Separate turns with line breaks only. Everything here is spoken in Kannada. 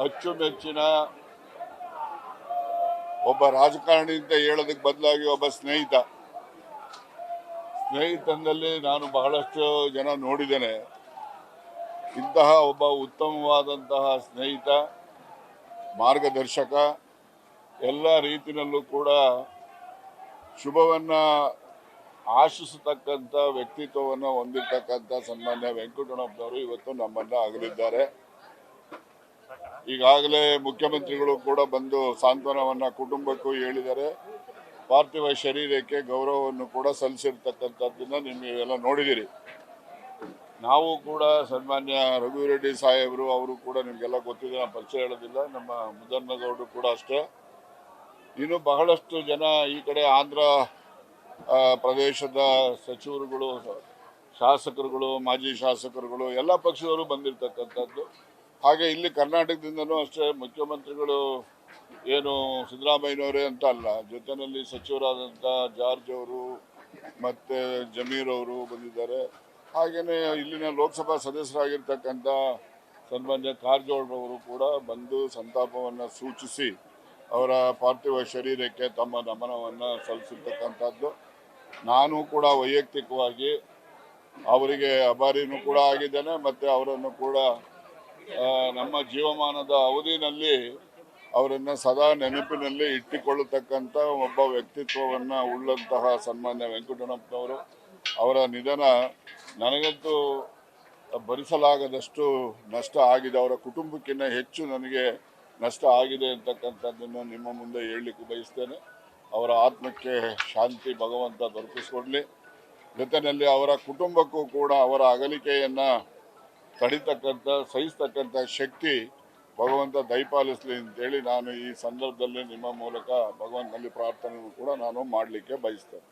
ಅಚ್ಚುಮೆಚ್ಚಿನ ಒಬ್ಬ ರಾಜಕಾರಣಿ ಅಂತ ಹೇಳೋದಕ್ಕೆ ಬದಲಾಗಿ ಒಬ್ಬ ಸ್ನೇಹಿತನಲ್ಲಿ ನಾನು ಬಹಳಷ್ಟು ಜನ ನೋಡಿದ್ದೇನೆ. ಇಂತಹ ಒಬ್ಬ ಉತ್ತಮವಾದಂತಹ ಸ್ನೇಹಿತ, ಮಾರ್ಗದರ್ಶಕ, ಎಲ್ಲ ರೀತಿಯಲ್ಲೂ ಕೂಡ ಶುಭವನ್ನ ಆಶಿಸತಕ್ಕಂಥ ವ್ಯಕ್ತಿತ್ವವನ್ನು ಹೊಂದಿರತಕ್ಕಂಥ ಸನ್ಮಾನ್ಯ ವೆಂಕಟರಮಣಪ್ಪನವರು ಇವತ್ತು ನಮ್ಮನ್ನ ಅಗಲಿದ್ದಾರೆ. ಈಗಾಗಲೇ ಮುಖ್ಯಮಂತ್ರಿಗಳು ಕೂಡ ಬಂದು ಸಾಂತ್ವನವನ್ನ ಕುಟುಂಬಕ್ಕೂ ಹೇಳಿದ್ದಾರೆ. ಪಾರ್ಥಿವ ಶರೀರಕ್ಕೆ ಗೌರವವನ್ನು ಕೂಡ ಸಲ್ಲಿಸಿರ್ತಕ್ಕಂಥದ್ದನ್ನ ನೀವೆಲ್ಲ ನೋಡಿದಿರಿ. ನಾವು ಕೂಡ ಸನ್ಮಾನ್ಯ ರಘುರೆಡ್ಡಿ ಸಾಹೇಬರು ಅವರು ಕೂಡ ನಿಮಗೆಲ್ಲ ಗೊತ್ತಿದೆ, ನಾನು ಪರಿಚಯ ಹೇಳೋದಿಲ್ಲ. ನಮ್ಮ ಮುದ್ದಣ್ಣಗೌಡರು ಕೂಡ ಅಷ್ಟೇ. ಇನ್ನು ಬಹಳಷ್ಟು ಜನ ಈ ಕಡೆ ಆಂಧ್ರ ಪ್ರದೇಶದ ಸಚಿವರುಗಳು, ಶಾಸಕರುಗಳು, ಮಾಜಿ ಶಾಸಕರುಗಳು, ಎಲ್ಲ ಪಕ್ಷದವರು ಬಂದಿರತಕ್ಕಂಥದ್ದು. ಹಾಗೆ ಇಲ್ಲಿ ಕರ್ನಾಟಕದಿಂದನೂ ಅಷ್ಟೇ ಮುಖ್ಯಮಂತ್ರಿಗಳು ಏನು ಸಿದ್ದರಾಮಯ್ಯನವರೇ ಅಂತ ಅಲ್ಲ, ಜೊತೆಯಲ್ಲಿ ಸಚಿವರಾದಂಥ ಜಾರ್ಜ್ ಅವರು ಮತ್ತು ಜಮೀರ್ ಅವರು ಬಂದಿದ್ದಾರೆ. ಹಾಗೆಯೇ ಇಲ್ಲಿನ ಲೋಕಸಭಾ ಸದಸ್ಯರಾಗಿರ್ತಕ್ಕಂಥ ಸನ್ಮಾನ್ಯ ಕಾರಜೋಳರವರು ಕೂಡ ಬಂದು ಸಂತಾಪವನ್ನು ಸೂಚಿಸಿ ಅವರ ಪಾರ್ಥಿವ ಶರೀರಕ್ಕೆ ತಮ್ಮ ನಮನವನ್ನು ಸಲ್ಲಿಸಿರ್ತಕ್ಕಂಥದ್ದು. ನಾನು ಕೂಡ ವೈಯಕ್ತಿಕವಾಗಿ ಅವರಿಗೆ ಆಭಾರಿನೂ ಕೂಡ ಆಗಿದ್ದೇನೆ ಮತ್ತು ಅವರನ್ನು ಕೂಡ ನಮ್ಮ ಜೀವಮಾನದ ಅವಧಿನಲ್ಲಿ ಅವರನ್ನು ಸದಾ ನೆನಪಿನಲ್ಲಿ ಇಟ್ಟುಕೊಳ್ಳತಕ್ಕಂಥ ಒಬ್ಬ ವ್ಯಕ್ತಿತ್ವವನ್ನು ಉಳ್ಳಂತಹ ಸನ್ಮಾನ್ಯ ವೆಂಕಟರಮಣಪ್ಪನವರು ಅವರ ನಿಧನ ನನಗಂತೂ ಭರಿಸಲಾಗದಷ್ಟು ನಷ್ಟ ಆಗಿದೆ. ಅವರ ಕುಟುಂಬಕ್ಕಿಂತ ಹೆಚ್ಚು ನನಗೆ ನಷ್ಟ ಆಗಿದೆ ಅಂತಕ್ಕಂಥದ್ದನ್ನು ನಿಮ್ಮ ಮುಂದೆ ಹೇಳಲಿಕ್ಕೆ ಬಯಸ್ತೇನೆ. ಅವರ ಆತ್ಮಕ್ಕೆ ಶಾಂತಿ ಭಗವಂತ ದೊರಕಿಸ್ಕೊಡ್ಲಿ. ಜೊತೆಯಲ್ಲಿ ಅವರ ಕುಟುಂಬಕ್ಕೂ ಕೂಡ ಅವರ ಅಗಲಿಕೆಯನ್ನು ಸಹಿಸ್ತಕ್ಕಂಥ ಶಕ್ತಿ ಭಗವಂತ ದಯಪಾಲಿಸಲಿ ಅಂತೇಳಿ ನಾನು ಈ ಸಂದರ್ಭದಲ್ಲಿ ನಿಮ್ಮ ಮೂಲಕ ಭಗವಂತನಲ್ಲಿ ಪ್ರಾರ್ಥನೆಯನ್ನು ಕೂಡ ನಾನು ಮಾಡಲಿಕ್ಕೆ ಬಯಸ್ತೇನೆ.